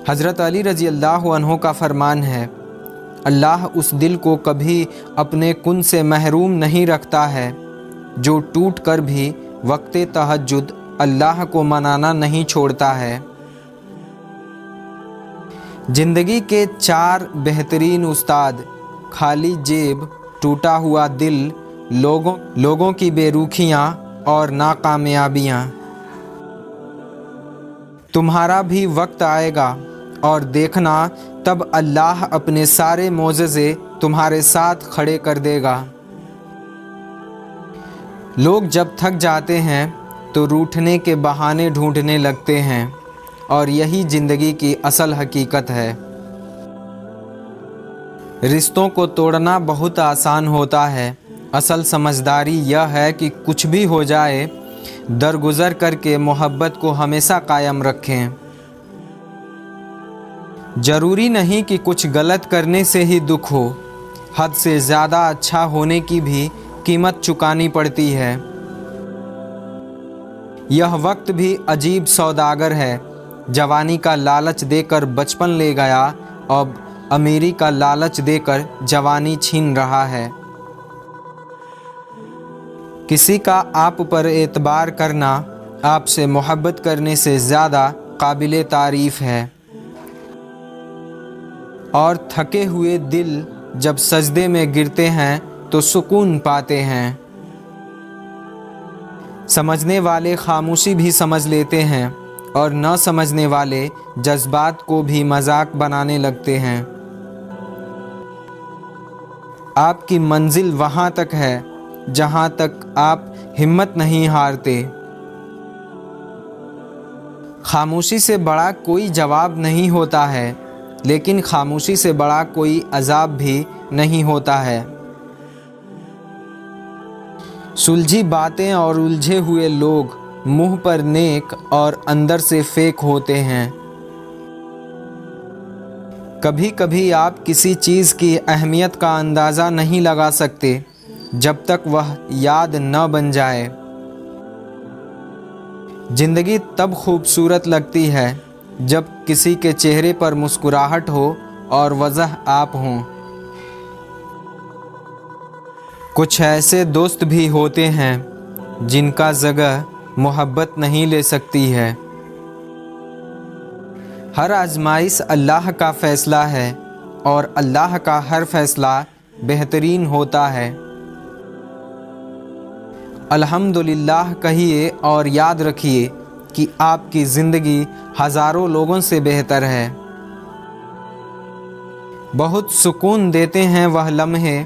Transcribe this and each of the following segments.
حضرت علی رضی اللہ عنہ کا فرمان ہے، اللہ اس دل کو کبھی اپنے کن سے محروم نہیں رکھتا ہے جو ٹوٹ کر بھی وقت تہجد اللہ کو منانا نہیں چھوڑتا ہے۔ زندگی کے 4 بہترین استاد: خالی جیب، ٹوٹا ہوا دل، لوگوں کی بے روکھیاں اور ناکامیابیاں۔ تمہارا بھی وقت آئے گا اور دیکھنا، تب اللہ اپنے سارے معجزے تمہارے ساتھ کھڑے کر دے گا۔ لوگ جب تھک جاتے ہیں تو روٹھنے کے بہانے ڈھونڈنے لگتے ہیں، اور یہی زندگی کی اصل حقیقت ہے۔ رشتوں کو توڑنا بہت آسان ہوتا ہے، اصل سمجھداری یہ ہے کہ کچھ بھی ہو جائے درگزر کر کے محبت کو ہمیشہ قائم رکھیں۔ ضروری نہیں کہ کچھ غلط کرنے سے ہی دکھ ہو، حد سے زیادہ اچھا ہونے کی بھی قیمت چکانی پڑتی ہے۔ یہ وقت بھی عجیب سوداگر ہے، جوانی کا لالچ دے کر بچپن لے گیا، اب امیری کا لالچ دے کر جوانی چھین رہا ہے۔ کسی کا آپ پر اعتبار کرنا آپ سے محبت کرنے سے زیادہ قابل تعریف ہے، اور تھکے ہوئے دل جب سجدے میں گرتے ہیں تو سکون پاتے ہیں۔ سمجھنے والے خاموشی بھی سمجھ لیتے ہیں، اور نہ سمجھنے والے جذبات کو بھی مذاق بنانے لگتے ہیں۔ آپ کی منزل وہاں تک ہے جہاں تک آپ ہمت نہیں ہارتے۔ خاموشی سے بڑا کوئی جواب نہیں ہوتا ہے، لیکن خاموشی سے بڑا کوئی عذاب بھی نہیں ہوتا ہے۔ سلجھی باتیں اور الجھے ہوئے لوگ منہ پر نیک اور اندر سے فیک ہوتے ہیں۔ کبھی کبھی آپ کسی چیز کی اہمیت کا اندازہ نہیں لگا سکتے جب تک وہ یاد نہ بن جائے۔ زندگی تب خوبصورت لگتی ہے جب کسی کے چہرے پر مسکراہٹ ہو اور وجہ آپ ہوں۔ کچھ ایسے دوست بھی ہوتے ہیں جن کا جگہ محبت نہیں لے سکتی ہے۔ ہر آزمائش اللہ کا فیصلہ ہے، اور اللہ کا ہر فیصلہ بہترین ہوتا ہے۔ الحمدللہ کہیے اور یاد رکھیے کہ آپ کی زندگی ہزاروں لوگوں سے بہتر ہے۔ بہت سکون دیتے ہیں وہ لمحے،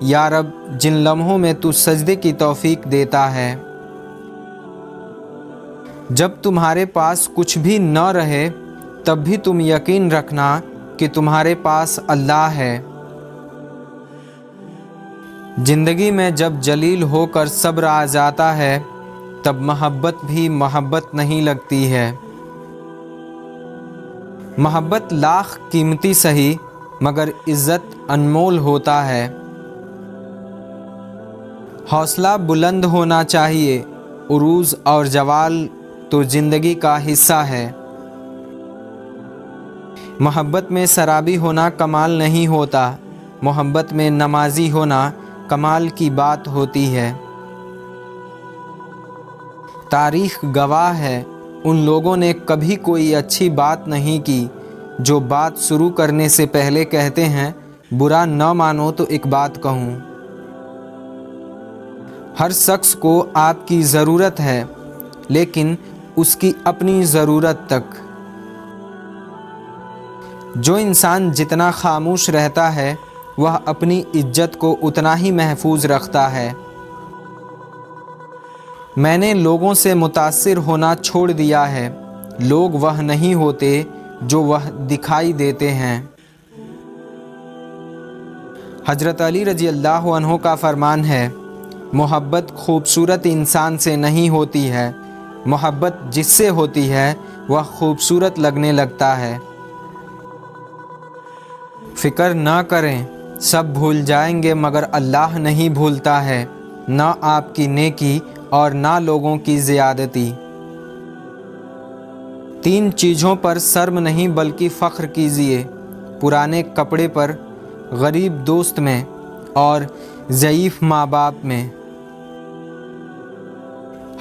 یا رب جن لمحوں میں تو سجدے کی توفیق دیتا ہے۔ جب تمہارے پاس کچھ بھی نہ رہے تب بھی تم یقین رکھنا کہ تمہارے پاس اللہ ہے۔ زندگی میں جب جلیل ہو کر صبر آ جاتا ہے تب محبت بھی محبت نہیں لگتی ہے۔ محبت لاکھ قیمتی سہی، مگر عزت انمول ہوتا ہے۔ حوصلہ بلند ہونا چاہیے، عروج اور زوال تو زندگی کا حصہ ہے۔ محبت میں شرابی ہونا کمال نہیں ہوتا، محبت میں نمازی ہونا کمال کی بات ہوتی ہے۔ تاریخ گواہ ہے، ان لوگوں نے کبھی کوئی اچھی بات نہیں کی جو بات شروع کرنے سے پہلے کہتے ہیں برا نہ مانو تو ایک بات کہوں۔ ہر شخص کو آپ کی ضرورت ہے، لیکن اس کی اپنی ضرورت تک۔ جو انسان جتنا خاموش رہتا ہے وہ اپنی عزت کو اتنا ہی محفوظ رکھتا ہے۔ میں نے لوگوں سے متاثر ہونا چھوڑ دیا ہے، لوگ وہ نہیں ہوتے جو وہ دکھائی دیتے ہیں۔ حضرت علی رضی اللہ عنہ کا فرمان ہے، محبت خوبصورت انسان سے نہیں ہوتی ہے، محبت جس سے ہوتی ہے وہ خوبصورت لگنے لگتا ہے۔ فکر نہ کریں، سب بھول جائیں گے مگر اللہ نہیں بھولتا ہے، نہ آپ کی نیکی اور نہ لوگوں کی زیادتی۔ 3 چیزوں پر شرم نہیں بلکہ فخر کیجیے، پرانے کپڑے پر، غریب دوست میں اور ضعیف ماں باپ میں۔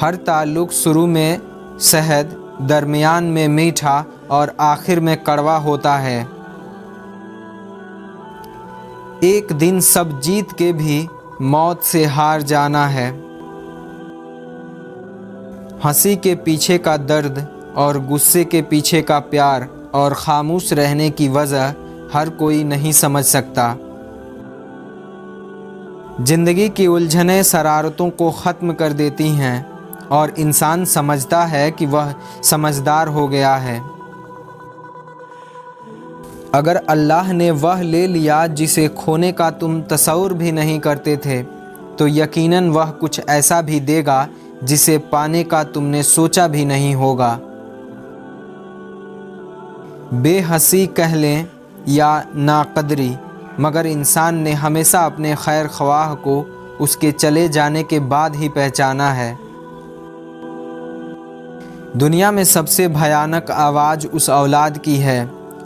ہر تعلق شروع میں شہد، درمیان میں میٹھا اور آخر میں کڑوا ہوتا ہے۔ ایک دن سب جیت کے بھی موت سے ہار جانا ہے۔ ہنسی کے پیچھے کا درد اور غصے کے پیچھے کا پیار اور خاموش رہنے کی وجہ ہر کوئی نہیں سمجھ سکتا۔ زندگی کی الجھنیں شرارتوں کو ختم کر دیتی ہیں اور انسان سمجھتا ہے کہ وہ سمجھدار ہو گیا ہے۔ اگر اللہ نے وہ لے لیا جسے کھونے کا تم تصور بھی نہیں کرتے تھے، تو یقیناً وہ کچھ ایسا بھی دے گا جسے پانے کا تم نے سوچا بھی نہیں ہوگا۔ بے حسی کہہ لیں یا ناقدری، مگر انسان نے ہمیشہ اپنے خیر خواہ کو اس کے چلے جانے کے بعد ہی پہچانا ہے۔ دنیا میں سب سے بھیانک آواز اس اولاد کی ہے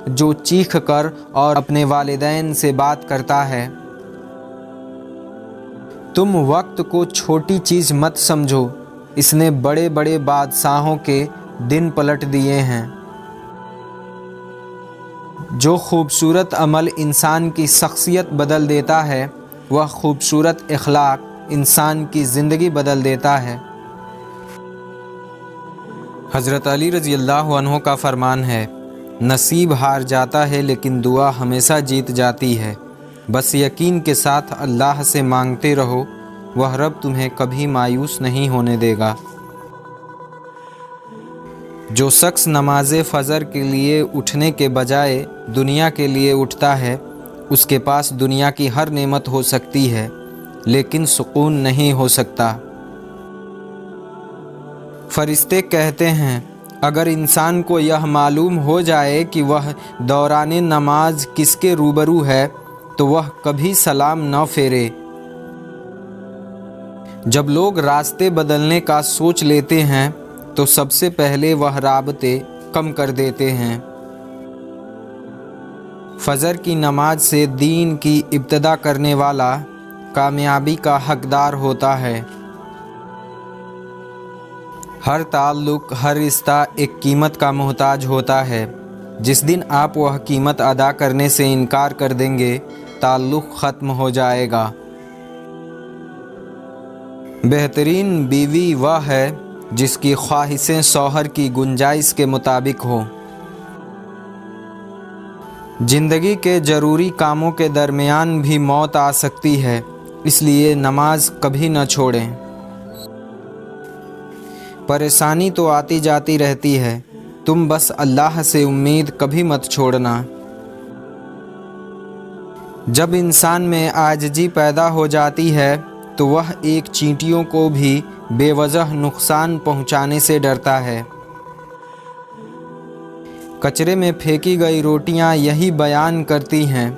جو چیخ کر اور اپنے والدین سے بات کرتا ہے۔ تم وقت کو چھوٹی چیز مت سمجھو، اس نے بڑے بڑے بادشاہوں کے دن پلٹ دیے ہیں۔ جو خوبصورت عمل انسان کی شخصیت بدل دیتا ہے، وہ خوبصورت اخلاق انسان کی زندگی بدل دیتا ہے۔ حضرت علی رضی اللہ عنہ کا فرمان ہے، نصیب ہار جاتا ہے لیکن دعا ہمیشہ جیت جاتی ہے۔ بس یقین کے ساتھ اللہ سے مانگتے رہو، وہ رب تمہیں کبھی مایوس نہیں ہونے دے گا۔ جو شخص نماز فجر کے لیے اٹھنے کے بجائے دنیا کے لیے اٹھتا ہے، اس کے پاس دنیا کی ہر نعمت ہو سکتی ہے لیکن سکون نہیں ہو سکتا۔ فرشتے کہتے ہیں، اگر انسان کو یہ معلوم ہو جائے کہ وہ دوران نماز کس کے روبرو ہے تو وہ کبھی سلام نہ پھیرے۔ جب لوگ راستے بدلنے کا سوچ لیتے ہیں تو سب سے پہلے وہ رابطے کم کر دیتے ہیں۔ فجر کی نماز سے دین کی ابتدا کرنے والا کامیابی کا حقدار ہوتا ہے۔ ہر تعلق، ہر رشتہ ایک قیمت کا محتاج ہوتا ہے۔ جس دن آپ وہ قیمت ادا کرنے سے انکار کر دیں گے، تعلق ختم ہو جائے گا۔ بہترین بیوی وہ ہے جس کی خواہشیں شوہر کی گنجائش کے مطابق ہوں۔ زندگی کے ضروری کاموں کے درمیان بھی موت آ سکتی ہے، اس لیے نماز کبھی نہ چھوڑیں۔ پریشانی تو آتی جاتی رہتی ہے، تم بس اللہ سے امید کبھی مت چھوڑنا۔ جب انسان میں عاجزی پیدا ہو جاتی ہے تو وہ ایک چینٹیوں کو بھی بے وجہ نقصان پہنچانے سے ڈرتا ہے۔ کچرے میں پھینکی گئی روٹیاں یہی بیان کرتی ہیں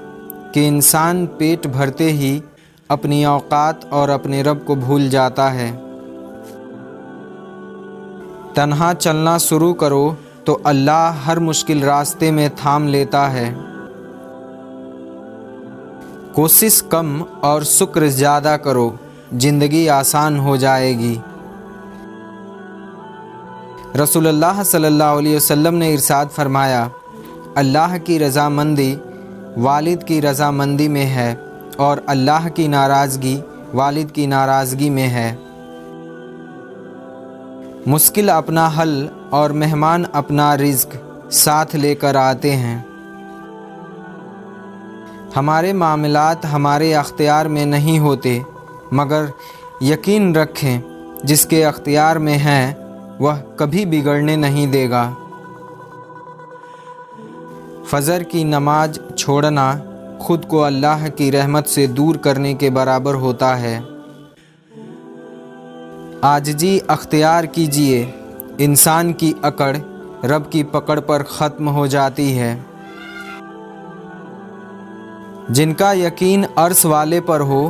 کہ انسان پیٹ بھرتے ہی اپنی اوقات اور اپنے رب کو بھول جاتا ہے۔ تنہا چلنا شروع کرو تو اللہ ہر مشکل راستے میں تھام لیتا ہے۔ کوشش کم اور شکر زیادہ کرو، زندگی آسان ہو جائے گی۔ رسول اللہ صلی اللہ علیہ وسلم نے ارشاد فرمایا، اللہ کی رضامندی والد کی رضامندی میں ہے اور اللہ کی ناراضگی والد کی ناراضگی میں ہے۔ مشکل اپنا حل اور مہمان اپنا رزق ساتھ لے کر آتے ہیں۔ ہمارے معاملات ہمارے اختیار میں نہیں ہوتے، مگر یقین رکھیں جس کے اختیار میں ہیں وہ کبھی بگڑنے نہیں دے گا۔ فجر کی نماز چھوڑنا خود کو اللہ کی رحمت سے دور کرنے کے برابر ہوتا ہے۔ عاجزی اختیار کیجیے، انسان کی اکڑ رب کی پکڑ پر ختم ہو جاتی ہے۔ جن کا یقین عرش والے پر ہو